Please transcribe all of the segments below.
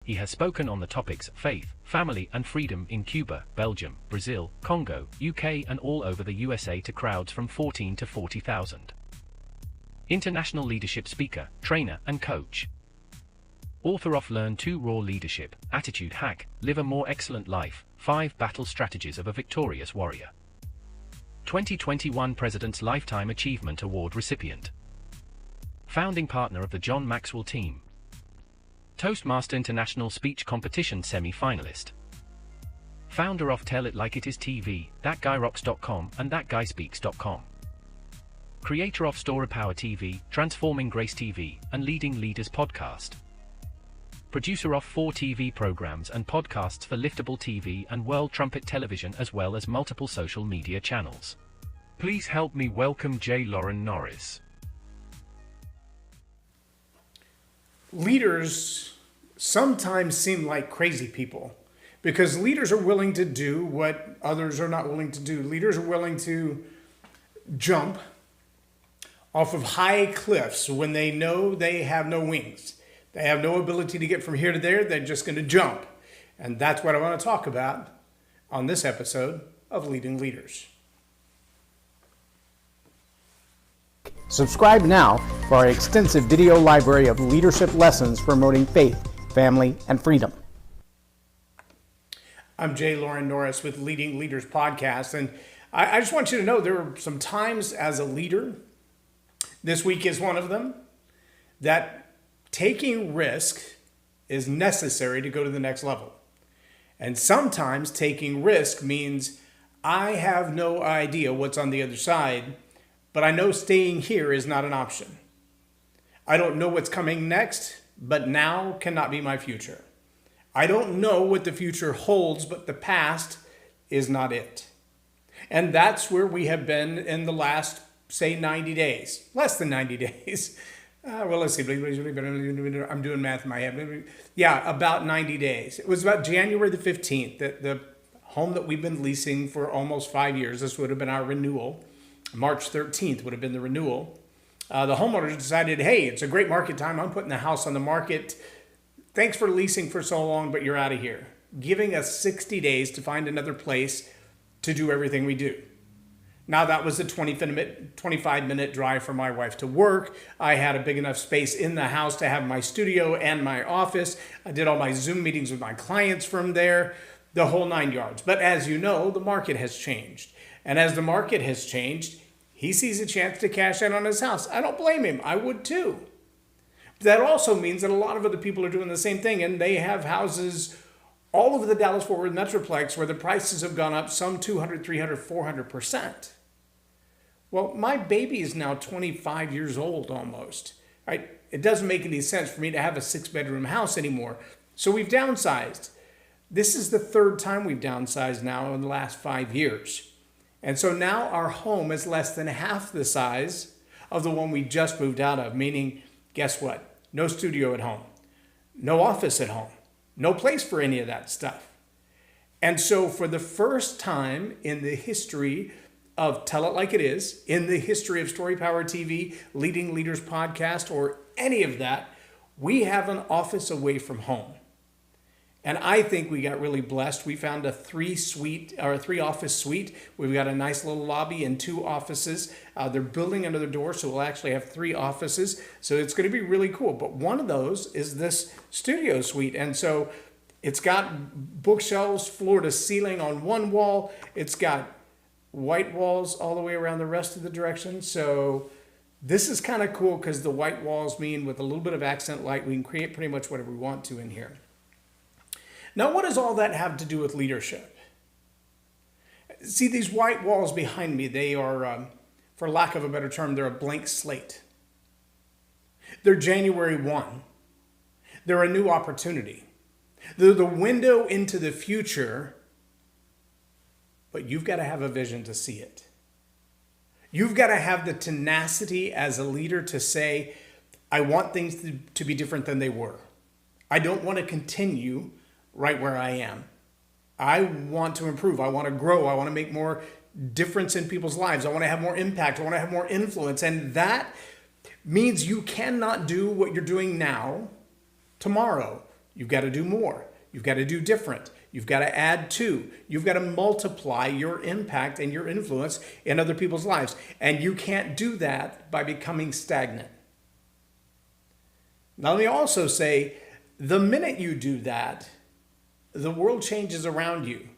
he has spoken on the topics faith, family and freedom in Cuba, Belgium, Brazil, Congo, UK and all over the USA to crowds from 14 to 40,000. International leadership speaker, trainer and coach. Author of Learn to Raw Leadership, Attitude Hack, Live a More Excellent Life, 5 Battle Strategies of a Victorious Warrior. 2021 President's Lifetime Achievement Award recipient. Founding partner of the John Maxwell team. Toastmaster International Speech Competition semi-finalist. Founder of Tell It Like It Is TV, ThatGuyRocks.com and ThatGuySpeaks.com. Creator of Story Power TV, Transforming Grace TV, and Leading Leaders Podcast. Producer of 4 TV programs and podcasts for Liftable TV and World Trumpet Television as well as multiple social media channels. Please help me welcome J Loren Norris. Leaders sometimes seem like crazy people because leaders are willing to do what others are not willing to do. Leaders are willing to jump off of high cliffs when they know they have no wings. They have no ability to get from here to there. They're just going to jump. And that's what I want to talk about on this episode of Leading Leaders. Subscribe now for our extensive video library of leadership lessons promoting faith, family, and freedom. I'm J Loren Norris with Leading Leaders Podcast. And I just want you to know there are some times as a leader, this week is one of them, that taking risk is necessary to go to the next level. And sometimes taking risk means I have no idea what's on the other side, but I know staying here is not an option. I don't know what's coming next, but now cannot be my future. I don't know what the future holds, but the past is not it. And that's where we have been in the last, say, 90 days, less than 90 days. Well, let's see. I'm doing math in my head. Yeah, about 90 days. It was about January the 15th that the home that we've been leasing for almost 5 years, this would have been our renewal. March 13th would have been the renewal. The homeowners decided, hey, it's a great market time. I'm putting the house on the market. Thanks for leasing for so long, but you're out of here. Giving us 60 days to find another place to do everything we do. Now that was a 25-minute drive for my wife to work. I had a big enough space in the house to have my studio and my office. I did all my Zoom meetings with my clients from there, the whole 9 yards. But as you know, the market has changed. And as the market has changed, he sees a chance to cash in on his house. I don't blame him. I would too. But that also means that a lot of other people are doing the same thing, and they have houses all over the Dallas-Fort Worth Metroplex where the prices have gone up some 200, 300, 400%. Well, my baby is now 25 years old almost, right? It doesn't make any sense for me to have a 6-bedroom house anymore. So we've downsized. This is the 3rd time we've downsized now in the last 5 years. And so now our home is less than half the size of the one we just moved out of, meaning, guess what? No studio at home, no office at home, no place for any of that stuff. And so for the first time in the history of Tell It Like It Is, in the history of Story Power TV, Leading Leaders Podcast, or any of that, we have an office away from home. And I think we got really blessed. We found a 3-office suite. We've got a nice little lobby and 2 offices. They're building another door, so we'll actually have 3 offices. So it's going to be really cool. But one of those is this studio suite. And so it's got bookshelves floor to ceiling on one wall. It's got white walls all the way around the rest of the direction. So this is kind of cool because the white walls mean with a little bit of accent light, we can create pretty much whatever we want to in here. Now, what does all that have to do with leadership? See, these white walls behind me, they are, for lack of a better term, they're a blank slate. They're January 1. They're a new opportunity. They're the window into the future, but you've got to have a vision to see it. You've got to have the tenacity as a leader to say, I want things to be different than they were. I don't want to continue right where I am. I want to improve. I want to grow. I want to make more difference in people's lives. I want to have more impact. I want to have more influence. And that means you cannot do what you're doing now tomorrow. You've got to do more. You've got to do different. You've got to add to. You've got to multiply your impact and your influence in other people's lives. And you can't do that by becoming stagnant. Now, let me also say, the minute you do that, the world changes around you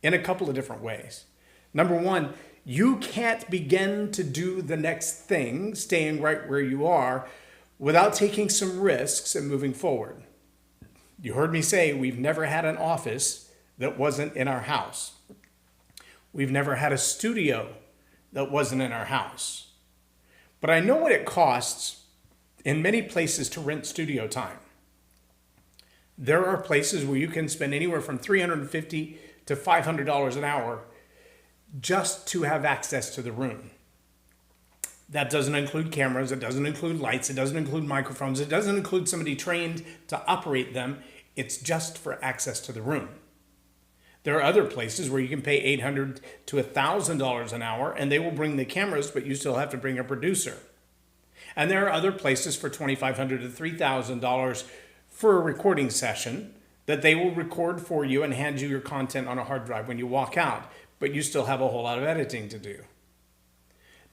in a couple of different ways. Number one, you can't begin to do the next thing, staying right where you are, without taking some risks and moving forward. You heard me say we've never had an office that wasn't in our house. We've never had a studio that wasn't in our house. But I know what it costs in many places to rent studio time. There are places where you can spend anywhere from $350 to $500 an hour just to have access to the room. That doesn't include cameras, it doesn't include lights, it doesn't include microphones, it doesn't include somebody trained to operate them. It's just for access to the room. There are other places where you can pay $800 to $1,000 an hour and they will bring the cameras, but you still have to bring a producer. And there are other places for $2,500 to $3,000 for a recording session that they will record for you and hand you your content on a hard drive when you walk out, but you still have a whole lot of editing to do.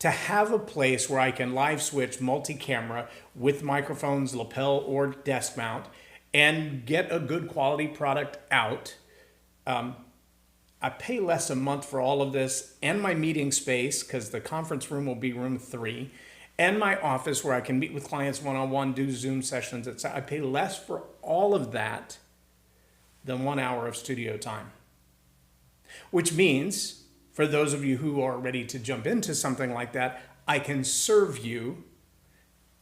To have a place where I can live switch multi-camera with microphones, lapel or desk mount, and get a good quality product out, I pay less a month for all of this, and my meeting space, because the conference room will be room 3, and my office where I can meet with clients one-on-one, do Zoom sessions, etc. I pay less for all of that than 1 hour of studio time. Which means, for those of you who are ready to jump into something like that, I can serve you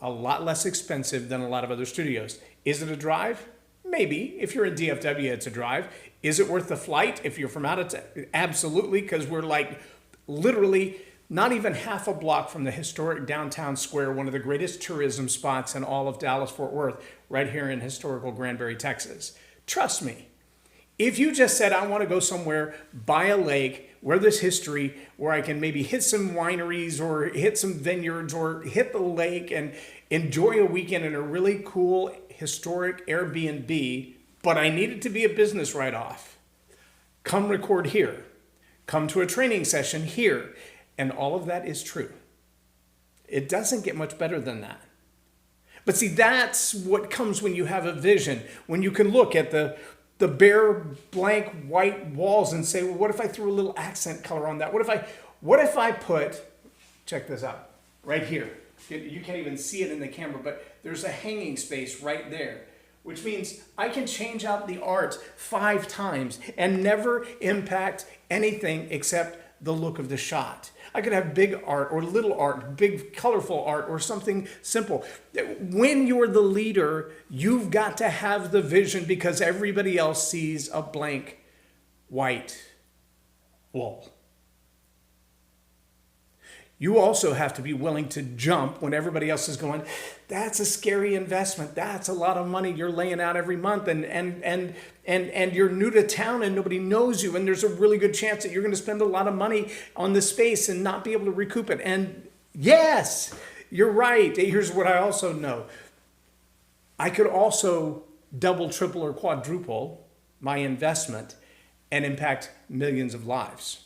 a lot less expensive than a lot of other studios. Is it a drive? Maybe. If you're in DFW, it's a drive. Is it worth the flight if you're from out of town? Absolutely, because we're like literally not even half a block from the historic downtown square, one of the greatest tourism spots in all of Dallas-Fort Worth, right here in historical Granbury, Texas. Trust me, if you just said, I want to go somewhere by a lake where there's history, where I can maybe hit some wineries or hit some vineyards or hit the lake and enjoy a weekend in a really cool historic Airbnb, but I need it to be a business write-off. Come record here. Come to a training session here. And all of that is true. It doesn't get much better than that. But see, that's what comes when you have a vision, when you can look at the bare blank white walls and say, well, what if I threw a little accent color on that? What if I put, check this out, right here. You can't even see it in the camera, but there's a hanging space right there, which means I can change out the art 5 times and never impact anything except the look of the shot. I could have big art or little art, big colorful art or something simple. When you're the leader, you've got to have the vision because everybody else sees a blank white wall. You also have to be willing to jump when everybody else is going, that's a scary investment. That's a lot of money you're laying out every month. And you're new to town and nobody knows you. And there's a really good chance that you're going to spend a lot of money on this space and not be able to recoup it. And yes, you're right. Here's what I also know. I could also double, triple, or quadruple my investment and impact millions of lives.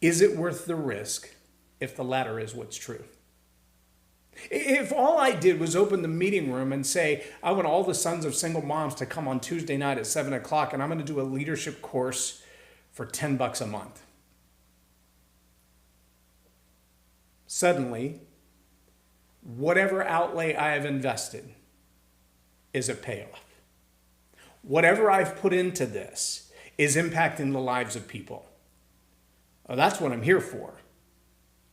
Is it worth the risk if the latter is what's true? If all I did was open the meeting room and say, I want all the sons of single moms to come on Tuesday night at 7 o'clock and I'm going to do a leadership course for $10 a month. Suddenly, whatever outlay I have invested is a payoff. Whatever I've put into this is impacting the lives of people. Oh, that's what I'm here for.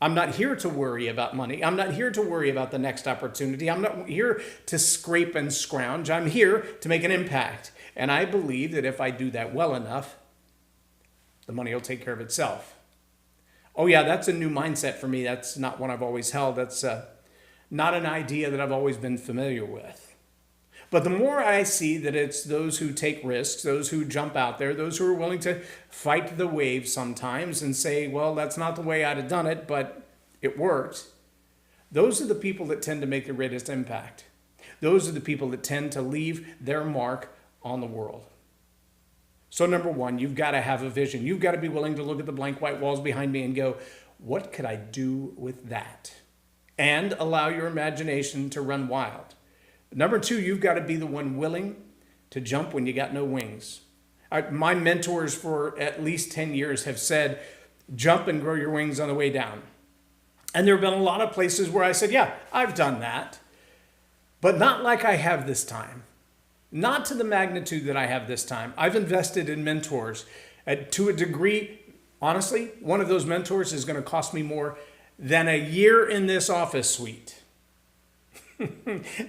I'm not here to worry about money. I'm not here to worry about the next opportunity. I'm not here to scrape and scrounge. I'm here to make an impact. And I believe that if I do that well enough, the money will take care of itself. Oh yeah, that's a new mindset for me. That's not one I've always held. That's not an idea that I've always been familiar with. But the more I see that it's those who take risks, those who jump out there, those who are willing to fight the wave sometimes and say, well, that's not the way I'd have done it, but it worked. Those are the people that tend to make the greatest impact. those are the people that tend to leave their mark on the world. So number one, you've got to have a vision. You've got to be willing to look at the blank white walls behind me and go, what could I do with that? And allow your imagination to run wild. Number two, you've got to be the one willing to jump when you got no wings. My mentors for at least 10 years have said, jump and grow your wings on the way down. And there have been a lot of places where I said, yeah, I've done that, but not like I have this time. Not to the magnitude that I have this time. I've invested in mentors to a degree. Honestly, one of those mentors is going to cost me more than a year in this office suite.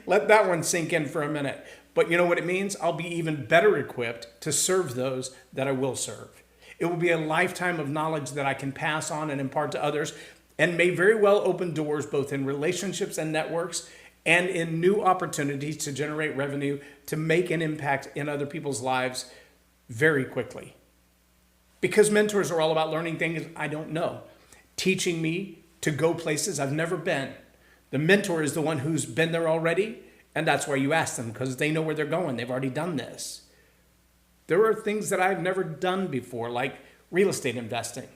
Let that one sink in for a minute. But you know what it means? I'll be even better equipped to serve those that I will serve. It will be a lifetime of knowledge that I can pass on and impart to others, and may very well open doors both in relationships and networks and in new opportunities to generate revenue, to make an impact in other people's lives very quickly. Because mentors are all about learning things I don't know, teaching me to go places I've never been. The mentor is the one who's been there already, and that's why you ask them, because they know where they're going. They've already done this. There are things that I've never done before, like real estate investing.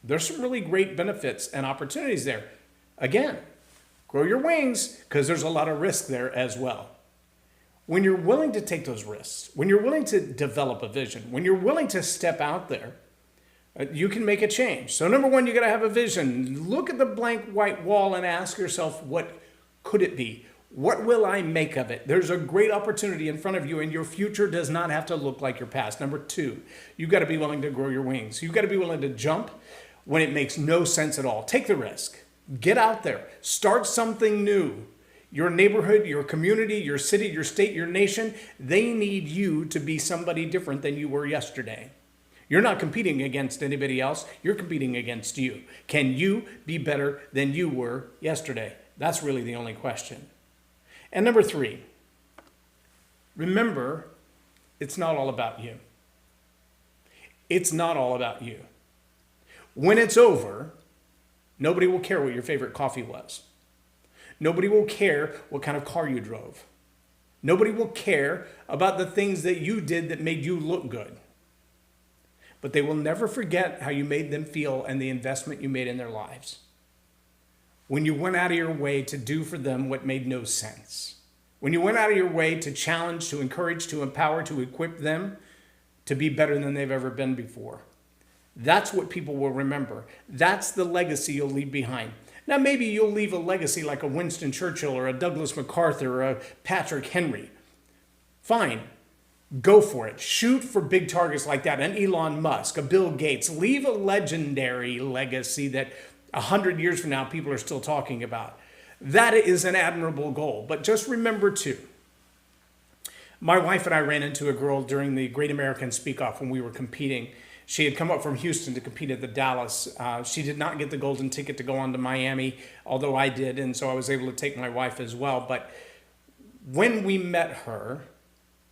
There's some really great benefits and opportunities there. Again, grow your wings, because there's a lot of risk there as well. When you're willing to take those risks, when you're willing to develop a vision, when you're willing to step out there, you can make a change. So number one, you got to have a vision. Look at the blank white wall and ask yourself, what could it be? What will I make of it? There's a great opportunity in front of you, and your future does not have to look like your past. Number two, you've got to be willing to grow your wings. You've got to be willing to jump when it makes no sense at all. Take the risk. Get out there. Start something new. Your neighborhood, your community, your city, your state, your nation, they need you to be somebody different than you were yesterday. You're not competing against anybody else. You're competing against you. Can you be better than you were yesterday? That's really the only question. And number three, remember, it's not all about you. It's not all about you. When it's over, nobody will care what your favorite coffee was. Nobody will care what kind of car you drove. Nobody will care about the things that you did that made you look good. But they will never forget how you made them feel and the investment you made in their lives. When you went out of your way to do for them what made no sense. When you went out of your way to challenge, to encourage, to empower, to equip them to be better than they've ever been before. That's what people will remember. That's the legacy you'll leave behind. Now, maybe you'll leave a legacy like a Winston Churchill or a Douglas MacArthur or a Patrick Henry. Fine. Go for it. Shoot for big targets like that. An Elon Musk, a Bill Gates. Leave a legendary legacy that 100 years from now people are still talking about. That is an admirable goal. But just remember too, my wife and I ran into a girl during the Great American Speak Off when we were competing. She had come up from Houston to compete at the Dallas. She did not get the golden ticket to go on to Miami, although I did, and so I was able to take my wife as well. But when we met her,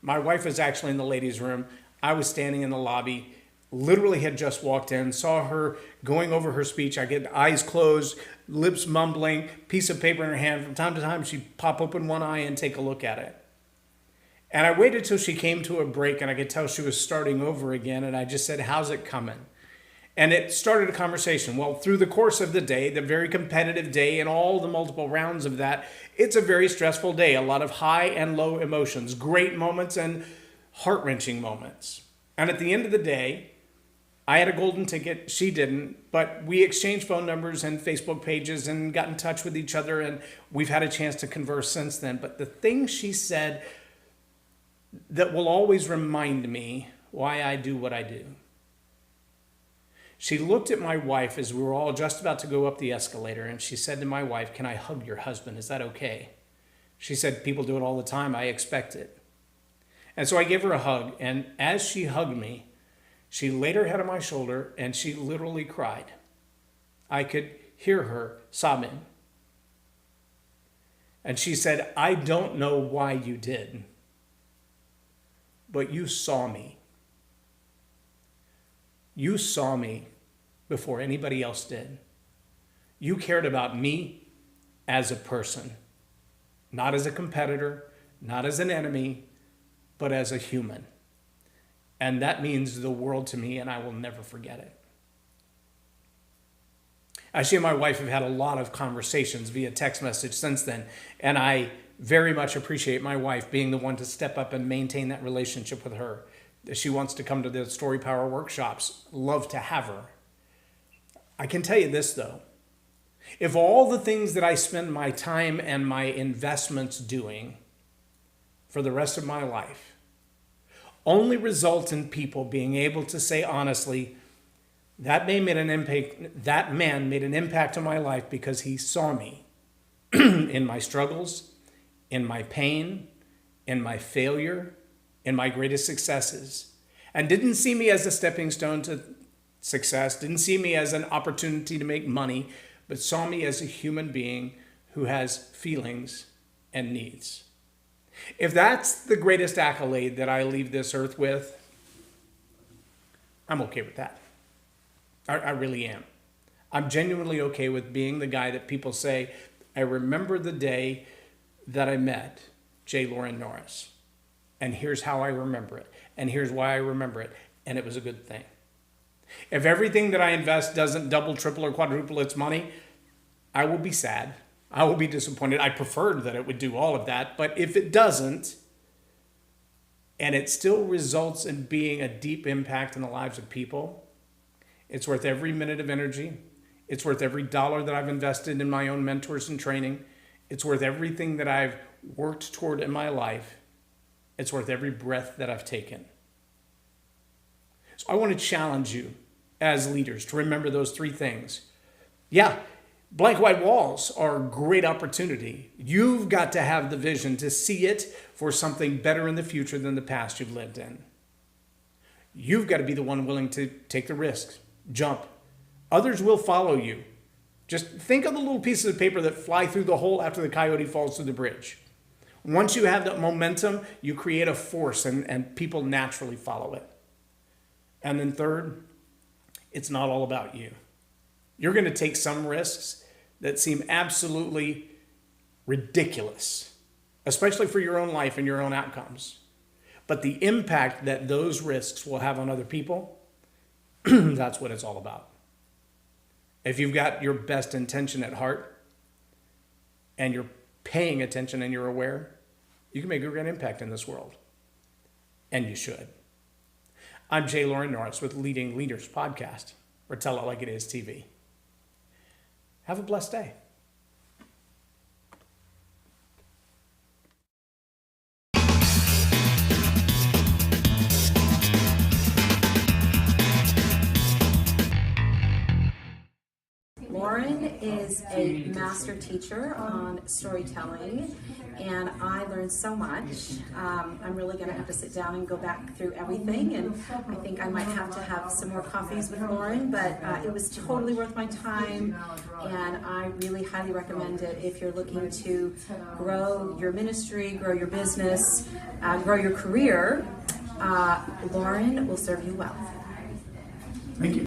my wife was actually in the ladies' room. I was standing in the lobby, literally had just walked in, saw her going over her speech. I get eyes closed, lips mumbling, piece of paper in her hand. From time to time, she'd pop open one eye and take a look at it. And I waited till she came to a break, and I could tell she was starting over again. And I just said, how's it coming? And it started a conversation. Well, through the course of the day, the very competitive day and all the multiple rounds of that, it's a very stressful day. A lot of high and low emotions, great moments and heart-wrenching moments. And at the end of the day, I had a golden ticket. She didn't. But we exchanged phone numbers and Facebook pages and got in touch with each other. And we've had a chance to converse since then. But the thing she said that will always remind me why I do what I do. She looked at my wife as we were all just about to go up the escalator, and she said to my wife, "Can I hug your husband? Is that okay?" She said, "People do it all the time. I expect it." And so I gave her a hug, and as she hugged me, she laid her head on my shoulder, and she literally cried. I could hear her sobbing. And she said, "I don't know why you did, but you saw me. You saw me before anybody else did. You cared about me as a person, not as a competitor, not as an enemy, but as a human. And that means the world to me, and I will never forget it. She and my wife have had a lot of conversations via text message since then, and I very much appreciate my wife being the one to step up and maintain that relationship with her. She wants to come to the Story Power workshops. Love to have her. I can tell you this, though. If all the things that I spend my time and my investments doing for the rest of my life only result in people being able to say honestly, that man made an impact on my life because he saw me in my struggles, in my pain, in my failure, in my greatest successes, and didn't see me as a stepping stone to success, didn't see me as an opportunity to make money, but saw me as a human being who has feelings and needs. If that's the greatest accolade that I leave this earth with, I'm okay with that. I really am. I'm genuinely okay with being the guy that people say, I remember the day that I met J Loren Norris. And here's how I remember it. And here's why I remember it. And it was a good thing. If everything that I invest doesn't double, triple, or quadruple its money, I will be sad. I will be disappointed. I preferred that it would do all of that. But if it doesn't, and it still results in being a deep impact in the lives of people, it's worth every minute of energy. It's worth every dollar that I've invested in my own mentors and training. It's worth everything that I've worked toward in my life. It's worth every breath that I've taken. So I want to challenge you as leaders to remember those three things. Yeah, blank white walls are a great opportunity. You've got to have the vision to see it for something better in the future than the past you've lived in. You've got to be the one willing to take the risks, jump. Others will follow you. Just think of the little pieces of paper that fly through the hole after the coyote falls through the bridge. Once you have that momentum, you create a force and people naturally follow it. And then third, it's not all about you. You're going to take some risks that seem absolutely ridiculous, especially for your own life and your own outcomes. But the impact that those risks will have on other people, that's what it's all about. If you've got your best intention at heart and you're paying attention and you're aware, you can make a great impact in this world. And you should. I'm J Loren Norris with Leading Leaders Podcast, or Tell It Like It Is TV. Have a blessed day. Loren is a master teacher on storytelling, and I learned so much. I'm really going to have to sit down and go back through everything, and I think I might have to have some more coffees with Loren, but it was totally worth my time, and I really highly recommend it if you're looking to grow your ministry, grow your business, grow your career. Loren will serve you well. Thank you.